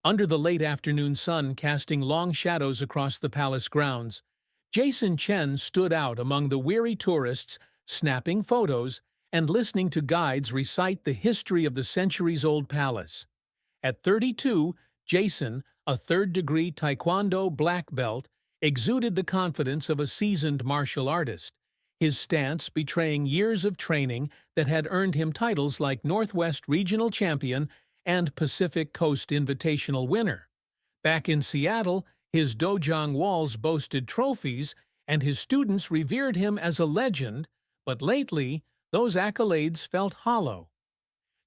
Under the late afternoon sun casting long shadows across the palace grounds, Jason Chen stood out among the weary tourists, snapping photos and listening to guides recite the history of the centuries-old palace. At 32, Jason, a third-degree Taekwondo black belt, exuded the confidence of a seasoned martial artist, his stance betraying years of training that had earned him titles like Northwest Regional Champion and Pacific Coast Invitational winner. Back in Seattle, his dojang walls boasted trophies, and his students revered him as a legend, but lately, those accolades felt hollow.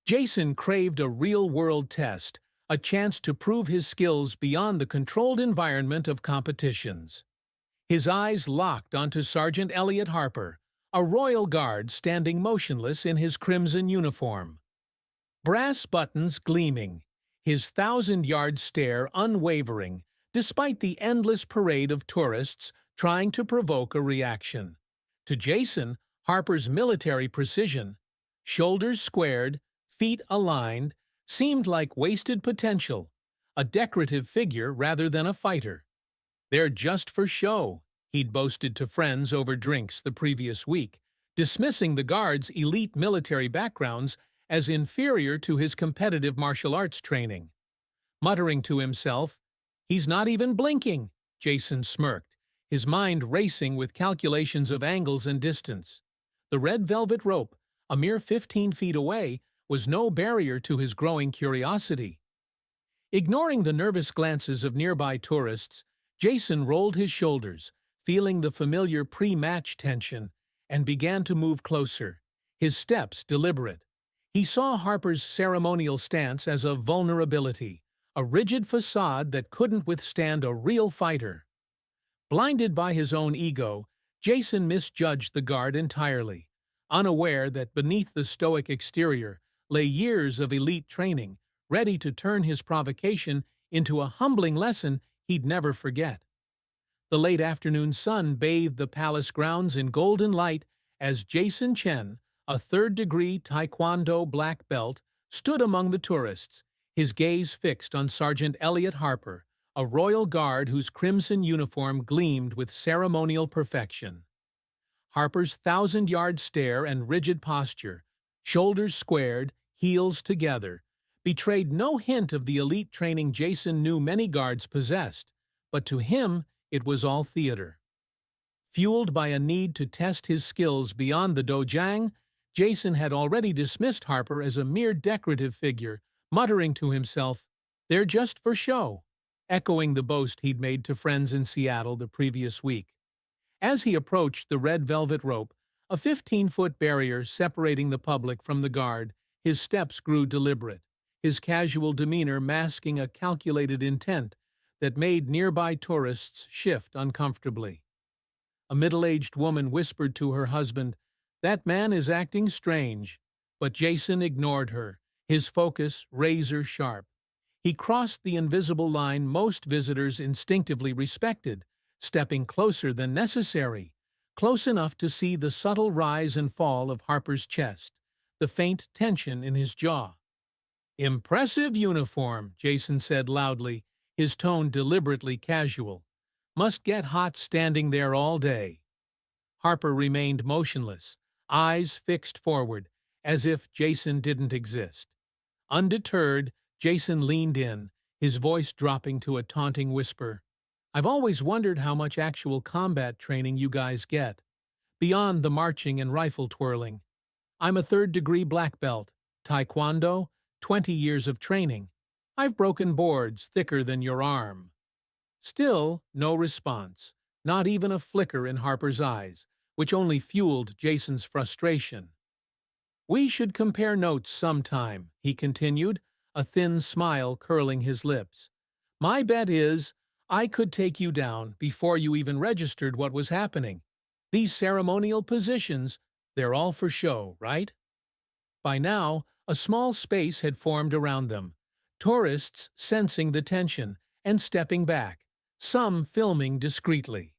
Jason craved a real-world test, a chance to prove his skills beyond the controlled environment of competitions. His eyes locked onto Sergeant Elliot Harper, a royal guard standing motionless in his crimson uniform. Brass buttons gleaming, his thousand-yard stare unwavering, despite the endless parade of tourists trying to provoke a reaction. To Jason, Harper's military precision, shoulders squared, feet aligned, seemed like wasted potential, a decorative figure rather than a fighter. "They're just for show," he'd boasted to friends over drinks the previous week, dismissing the guard's elite military backgrounds as inferior to his competitive martial arts training. Muttering to himself, "He's not even blinking," Jason smirked, his mind racing with calculations of angles and distance. The red velvet rope, a mere 15 feet away, was no barrier to his growing curiosity. Ignoring the nervous glances of nearby tourists, Jason rolled his shoulders, feeling the familiar pre-match tension, and began to move closer, his steps deliberate. He saw Harper's ceremonial stance as a vulnerability, a rigid facade that couldn't withstand a real fighter. Blinded by his own ego, Jason misjudged the guard entirely, unaware that beneath the stoic exterior lay years of elite training, ready to turn his provocation into a humbling lesson he'd never forget. The late afternoon sun bathed the palace grounds in golden light as Jason Chen, a third-degree Taekwondo black belt, stood among the tourists, his gaze fixed on Sergeant Elliot Harper, a royal guard whose crimson uniform gleamed with ceremonial perfection. Harper's thousand-yard stare and rigid posture, shoulders squared, heels together, betrayed no hint of the elite training Jason knew many guards possessed, but to him it was all theater. Fueled by a need to test his skills beyond the dojang, Jason had already dismissed Harper as a mere decorative figure, muttering to himself, "They're just for show," echoing the boast he'd made to friends in Seattle the previous week. As he approached the red velvet rope, a 15-foot barrier separating the public from the guard, his steps grew deliberate, his casual demeanor masking a calculated intent that made nearby tourists shift uncomfortably. A middle-aged woman whispered to her husband, "That man is acting strange," but Jason ignored her, his focus razor-sharp. He crossed the invisible line most visitors instinctively respected, stepping closer than necessary, close enough to see the subtle rise and fall of Harper's chest, the faint tension in his jaw. "Impressive uniform," Jason said loudly, his tone deliberately casual. "Must get hot standing there all day." Harper remained motionless, eyes fixed forward, as if Jason didn't exist. Undeterred, Jason leaned in, his voice dropping to a taunting whisper. "I've always wondered how much actual combat training you guys get, beyond the marching and rifle twirling. I'm a third-degree black belt, Taekwondo, 20 years of training. I've broken boards thicker than your arm." Still, no response, not even a flicker in Harper's eyes, which only fueled Jason's frustration. "We should compare notes sometime," he continued, a thin smile curling his lips. "My bet is I could take you down before you even registered what was happening. These ceremonial positions, they're all for show, right?" By now, a small space had formed around them, tourists sensing the tension and stepping back, some filming discreetly.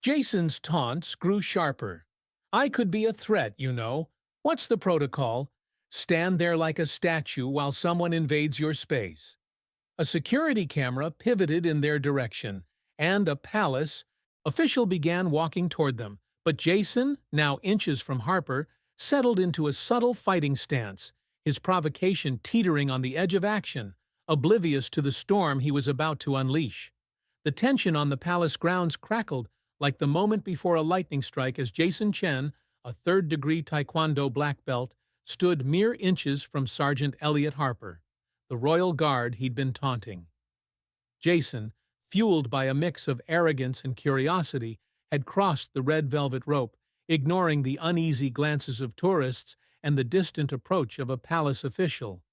Jason's taunts grew sharper. "I could be a threat, you know. What's the protocol? Stand there like a statue while someone invades your space." A security camera pivoted in their direction, and a palace official began walking toward them. But Jason, now inches from Harper, settled into a subtle fighting stance, his provocation teetering on the edge of action, oblivious to the storm he was about to unleash. The tension on the palace grounds crackled like the moment before a lightning strike as Jason Chen, a third-degree Taekwondo black belt, stood mere inches from Sergeant Elliot Harper, the royal guard he'd been taunting. Jason, fueled by a mix of arrogance and curiosity, had crossed the red velvet rope, ignoring the uneasy glances of tourists and the distant approach of a palace official.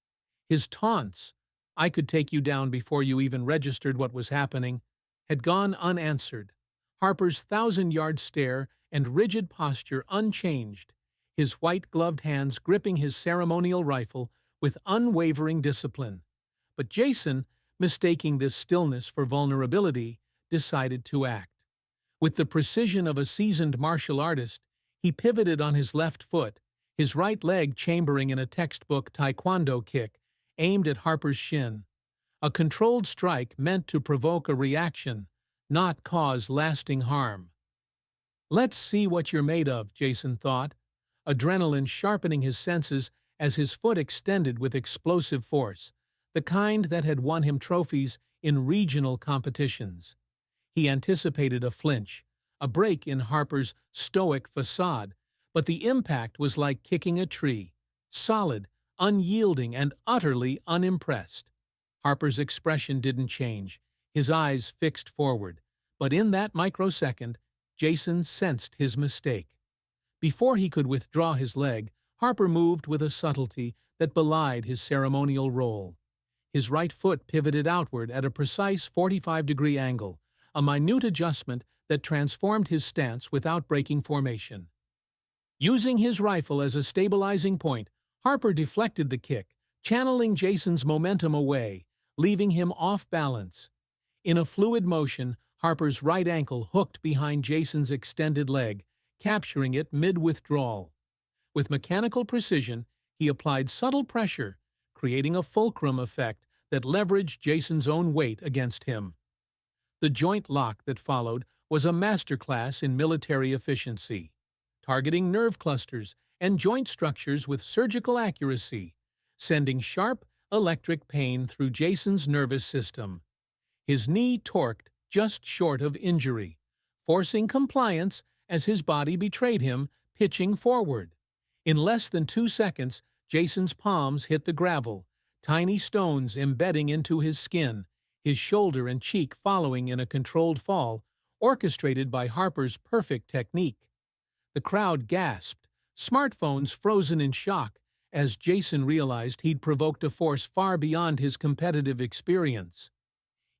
His taunts, "I could take you down before you even registered what was happening," had gone unanswered. Harper's thousand-yard stare and rigid posture unchanged, his white-gloved hands gripping his ceremonial rifle with unwavering discipline. But Jason, mistaking this stillness for vulnerability, decided to act. With the precision of a seasoned martial artist, he pivoted on his left foot, his right leg chambering in a textbook Taekwondo kick aimed at Harper's shin. A controlled strike meant to provoke a reaction, not cause lasting harm. "Let's see what you're made of," Jason thought, adrenaline sharpening his senses as his foot extended with explosive force, the kind that had won him trophies in regional competitions. He anticipated a flinch, a break in Harper's stoic facade, but the impact was like kicking a tree, solid, unyielding, and utterly unimpressed. Harper's expression didn't change, his eyes fixed forward, but in that microsecond, Jason sensed his mistake. Before he could withdraw his leg, Harper moved with a subtlety that belied his ceremonial role. His right foot pivoted outward at a precise 45-degree angle, a minute adjustment that transformed his stance without breaking formation. Using his rifle as a stabilizing point, Harper deflected the kick, channeling Jason's momentum away, leaving him off balance. In a fluid motion, Harper's right ankle hooked behind Jason's extended leg, capturing it mid-withdrawal. With mechanical precision, he applied subtle pressure, creating a fulcrum effect that leveraged Jason's own weight against him. The joint lock that followed was a masterclass in military efficiency, targeting nerve clusters and joint structures with surgical accuracy, sending sharp, electric pain through Jason's nervous system. His knee torqued just short of injury, forcing compliance as his body betrayed him, pitching forward. In less than 2 seconds, Jason's palms hit the gravel, tiny stones embedding into his skin, his shoulder and cheek following in a controlled fall, orchestrated by Harper's perfect technique. The crowd gasped, smartphones frozen in shock, as Jason realized he'd provoked a force far beyond his competitive experience.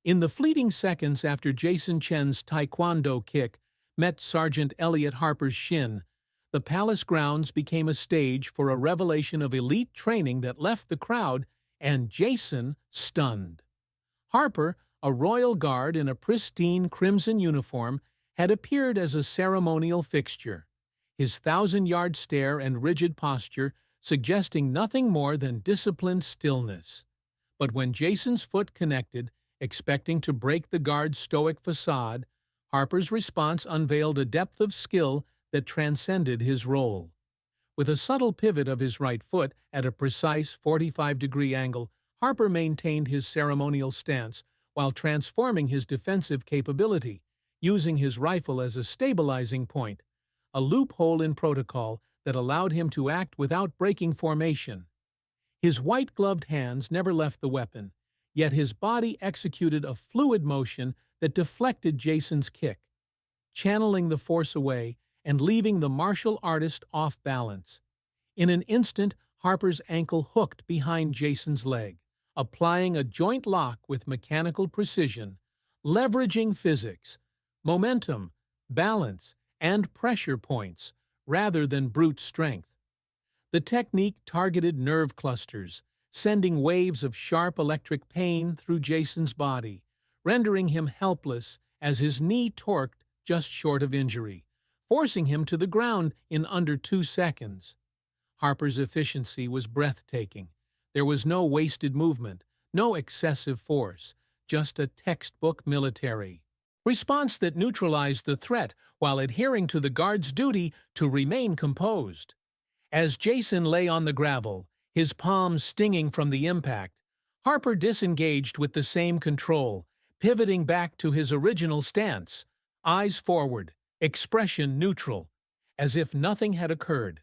In the fleeting seconds after Jason Chen's Taekwondo kick met Sergeant Elliot Harper's shin, the palace grounds became a stage for a revelation of elite training that left the crowd and Jason stunned. Harper, a royal guard in a pristine crimson uniform, had appeared as a ceremonial fixture, his thousand-yard stare and rigid posture suggesting nothing more than disciplined stillness. But when Jason's foot connected, expecting to break the guard's stoic facade, Harper's response unveiled a depth of skill that transcended his role. With a subtle pivot of his right foot at a precise 45-degree angle, Harper maintained his ceremonial stance while transforming his defensive capability, using his rifle as a stabilizing point, a loophole in protocol that allowed him to act without breaking formation. His white-gloved hands never left the weapon, yet his body executed a fluid motion that deflected Jason's kick, channeling the force away and leaving the martial artist off balance. In an instant, Harper's ankle hooked behind Jason's leg, applying a joint lock with mechanical precision, leveraging physics, momentum, balance, and pressure points rather than brute strength. The technique targeted nerve clusters, sending waves of sharp electric pain through Jason's body, rendering him helpless as his knee torqued just short of injury, forcing him to the ground in under 2 seconds. Harper's efficiency was breathtaking. There was no wasted movement, no excessive force, just a textbook military response that neutralized the threat while adhering to the guard's duty to remain composed. As Jason lay on the gravel, his palms stinging from the impact, Harper disengaged with the same control, pivoting back to his original stance, eyes forward, expression neutral, as if nothing had occurred.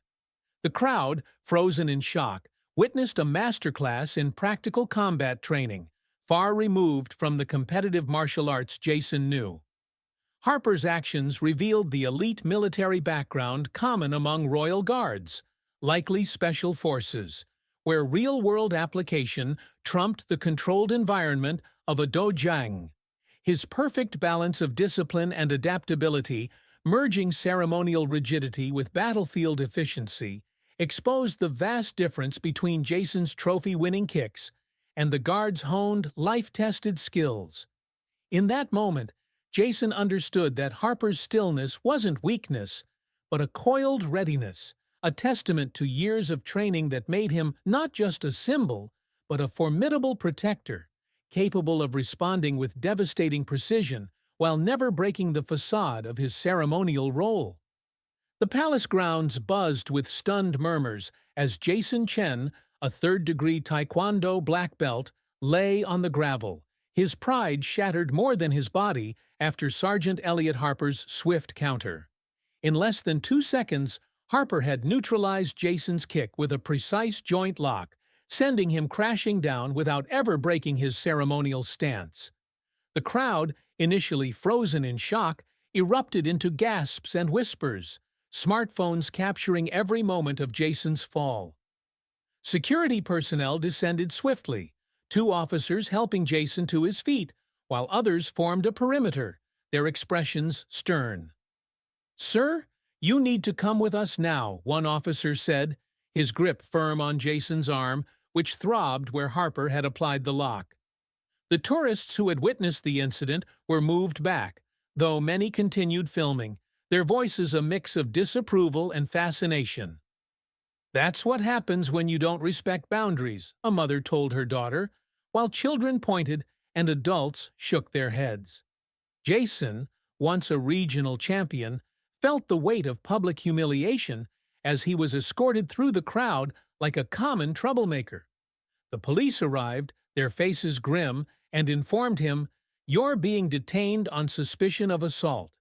The crowd, frozen in shock, witnessed a masterclass in practical combat training, far removed from the competitive martial arts Jason knew. Harper's actions revealed the elite military background common among royal guards, likely special forces, where real-world application trumped the controlled environment of a dojang. His perfect balance of discipline and adaptability, merging ceremonial rigidity with battlefield efficiency, exposed the vast difference between Jason's trophy-winning kicks and the guard's honed, life-tested skills. In that moment, Jason understood that Harper's stillness wasn't weakness, but a coiled readiness, a testament to years of training that made him not just a symbol, but a formidable protector, capable of responding with devastating precision while never breaking the facade of his ceremonial role. The palace grounds buzzed with stunned murmurs as Jason Chen, a third-degree Taekwondo black belt, lay on the gravel, his pride shattered more than his body after Sergeant Elliot Harper's swift counter. In less than 2 seconds, Harper had neutralized Jason's kick with a precise joint lock, sending him crashing down without ever breaking his ceremonial stance. The crowd, initially frozen in shock, erupted into gasps and whispers, smartphones capturing every moment of Jason's fall. Security personnel descended swiftly, 2 officers helping Jason to his feet, while others formed a perimeter, their expressions stern. "Sir, you need to come with us now," one officer said, his grip firm on Jason's arm, which throbbed where Harper had applied the lock. The tourists who had witnessed the incident were moved back, though many continued filming, their voices a mix of disapproval and fascination. "That's what happens when you don't respect boundaries," a mother told her daughter, while children pointed and adults shook their heads. Jason, once a regional champion, felt the weight of public humiliation as he was escorted through the crowd like a common troublemaker. The police arrived, their faces grim, and informed him, "You're being detained on suspicion of assault,"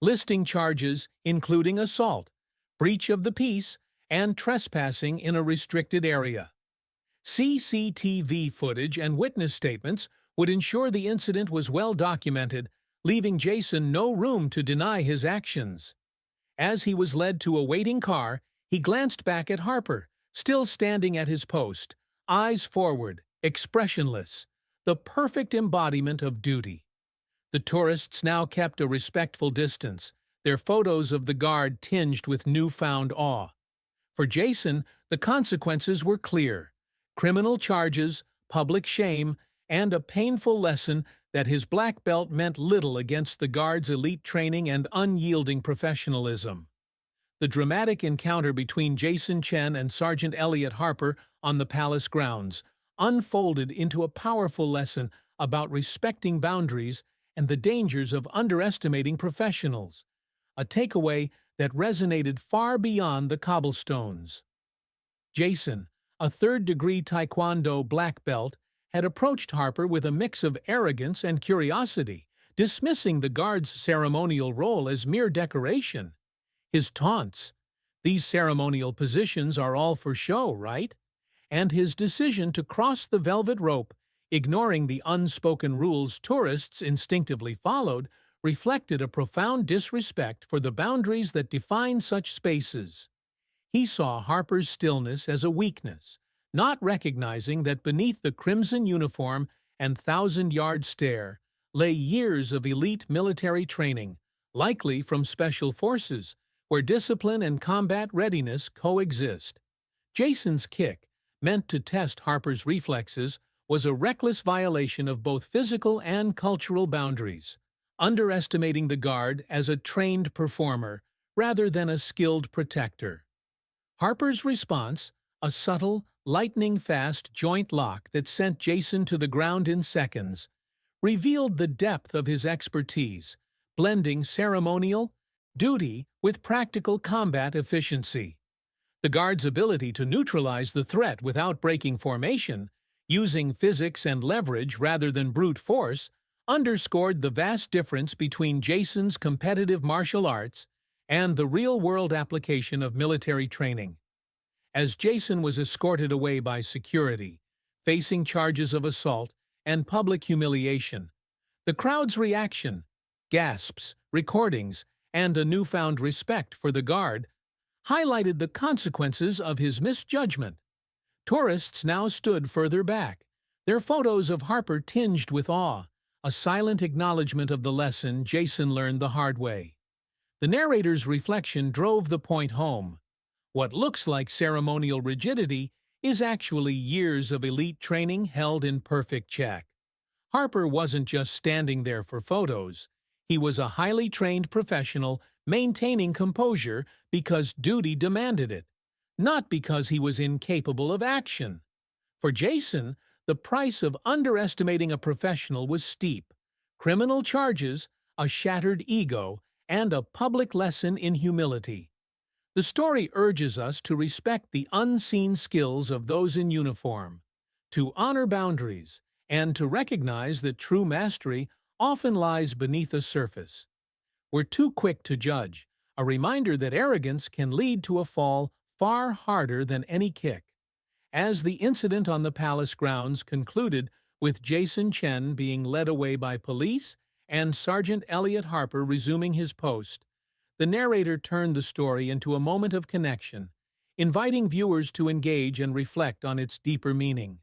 listing charges including assault, breach of the peace, and trespassing in a restricted area. CCTV footage and witness statements would ensure the incident was well documented, leaving Jason no room to deny his actions. As he was led to a waiting car, he glanced back at Harper, still standing at his post, eyes forward, expressionless, the perfect embodiment of duty. The tourists now kept a respectful distance, their photos of the guard tinged with newfound awe. For Jason, the consequences were clear: criminal charges, public shame, and a painful lesson that his black belt meant little against the guard's elite training and unyielding professionalism. The dramatic encounter between Jason Chen and Sergeant Elliot Harper on the palace grounds unfolded into a powerful lesson about respecting boundaries and the dangers of underestimating professionals, a takeaway that resonated far beyond the cobblestones. Jason, a third-degree Taekwondo black belt, had approached Harper with a mix of arrogance and curiosity, dismissing the guard's ceremonial role as mere decoration. His taunts, "These ceremonial positions are all for show, right?" and his decision to cross the velvet rope, ignoring the unspoken rules tourists instinctively followed, reflected a profound disrespect for the boundaries that define such spaces. He saw Harper's stillness as a weakness, not recognizing that beneath the crimson uniform and thousand-yard stare lay years of elite military training, likely from special forces, where discipline and combat readiness coexist. Jason's kick, meant to test Harper's reflexes, was a reckless violation of both physical and cultural boundaries, underestimating the guard as a trained performer rather than a skilled protector. Harper's response, a subtle, lightning-fast joint lock that sent Jason to the ground in seconds, revealed the depth of his expertise, blending ceremonial duty with practical combat efficiency. The guard's ability to neutralize the threat without breaking formation, using physics and leverage rather than brute force, underscored the vast difference between Jason's competitive martial arts and the real-world application of military training. As Jason was escorted away by security, facing charges of assault and public humiliation, the crowd's reaction, gasps, recordings, and a newfound respect for the guard highlighted the consequences of his misjudgment. Tourists now stood further back, their photos of Harper tinged with awe, a silent acknowledgement of the lesson Jason learned the hard way. The narrator's reflection drove the point home. What looks like ceremonial rigidity is actually years of elite training held in perfect check. Harper wasn't just standing there for photos. He was a highly trained professional maintaining composure because duty demanded it, not because he was incapable of action. For Jason, the price of underestimating a professional was steep: criminal charges, a shattered ego, and a public lesson in humility. The story urges us to respect the unseen skills of those in uniform, to honor boundaries, and to recognize that true mastery often lies beneath the surface. We're too quick to judge, a reminder that arrogance can lead to a fall far harder than any kick. As the incident on the palace grounds concluded with Jason Chen being led away by police and Sergeant Elliot Harper resuming his post, the narrator turned the story into a moment of connection, inviting viewers to engage and reflect on its deeper meaning.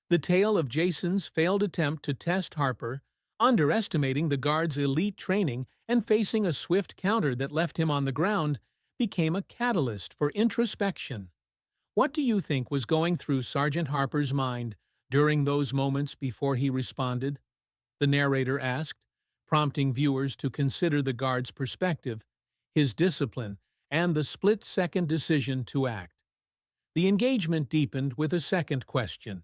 The tale of Jason's failed attempt to test Harper, underestimating the guard's elite training and facing a swift counter that left him on the ground, became a catalyst for introspection. What do you think was going through Sergeant Harper's mind during those moments before he responded? The narrator asked, prompting viewers to consider the guard's perspective, his discipline, and the split-second decision to act. The engagement deepened with a second question.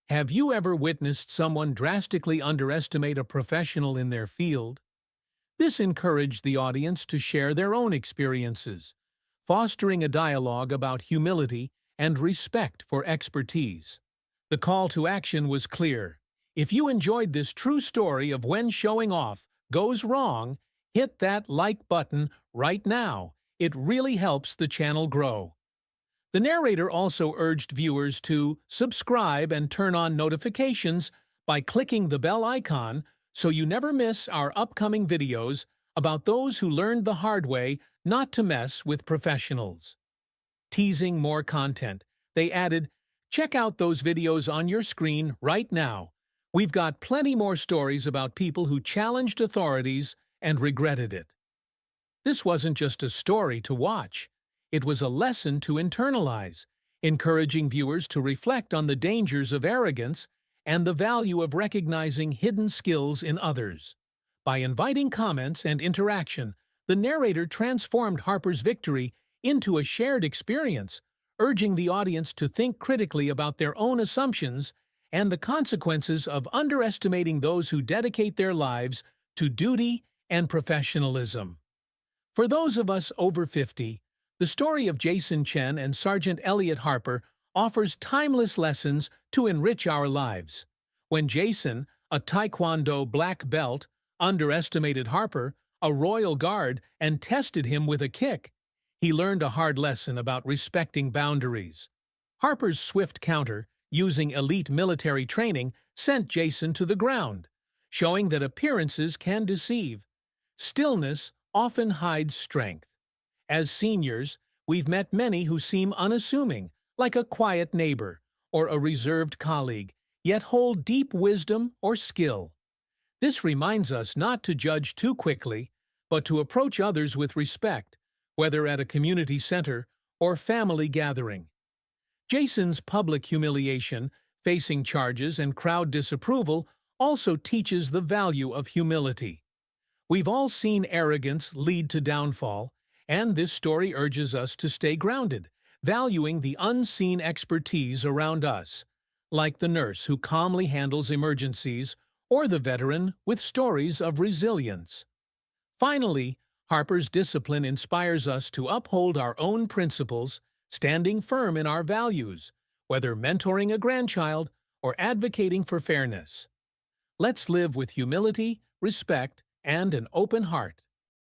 Have you ever witnessed someone drastically underestimate a professional in their field? This encouraged the audience to share their own experiences, fostering a dialogue about humility and respect for expertise. The call to action was clear. If you enjoyed this true story of when showing off goes wrong, hit that like button right now. It really helps the channel grow. The narrator also urged viewers to subscribe and turn on notifications by clicking the bell icon so you never miss our upcoming videos about those who learned the hard way not to mess with professionals. Teasing more content, they added, check out those videos on your screen right now. We've got plenty more stories about people who challenged authorities and regretted it. This wasn't just a story to watch. It was a lesson to internalize, encouraging viewers to reflect on the dangers of arrogance and the value of recognizing hidden skills in others. By inviting comments and interaction, the narrator transformed Harper's victory into a shared experience, urging the audience to think critically about their own assumptions and the consequences of underestimating those who dedicate their lives to duty and professionalism. For those of us over 50, the story of Jason Chen and Sergeant Elliot Harper offers timeless lessons to enrich our lives. When Jason, a Taekwondo black belt, underestimated Harper, a royal guard, and tested him with a kick, he learned a hard lesson about respecting boundaries. Harper's swift counter, using elite military training, sent Jason to the ground, showing that appearances can deceive. Stillness often hides strength. As seniors, we've met many who seem unassuming, like a quiet neighbor or a reserved colleague, yet hold deep wisdom or skill. This reminds us not to judge too quickly, but to approach others with respect, whether at a community center or family gathering. Jason's public humiliation, facing charges and crowd disapproval, also teaches the value of humility. We've all seen arrogance lead to downfall, and this story urges us to stay grounded, valuing the unseen expertise around us, like the nurse who calmly handles emergencies or the veteran with stories of resilience. Finally, Harper's discipline inspires us to uphold our own principles, standing firm in our values, whether mentoring a grandchild or advocating for fairness. Let's live with humility, respect, and an open heart.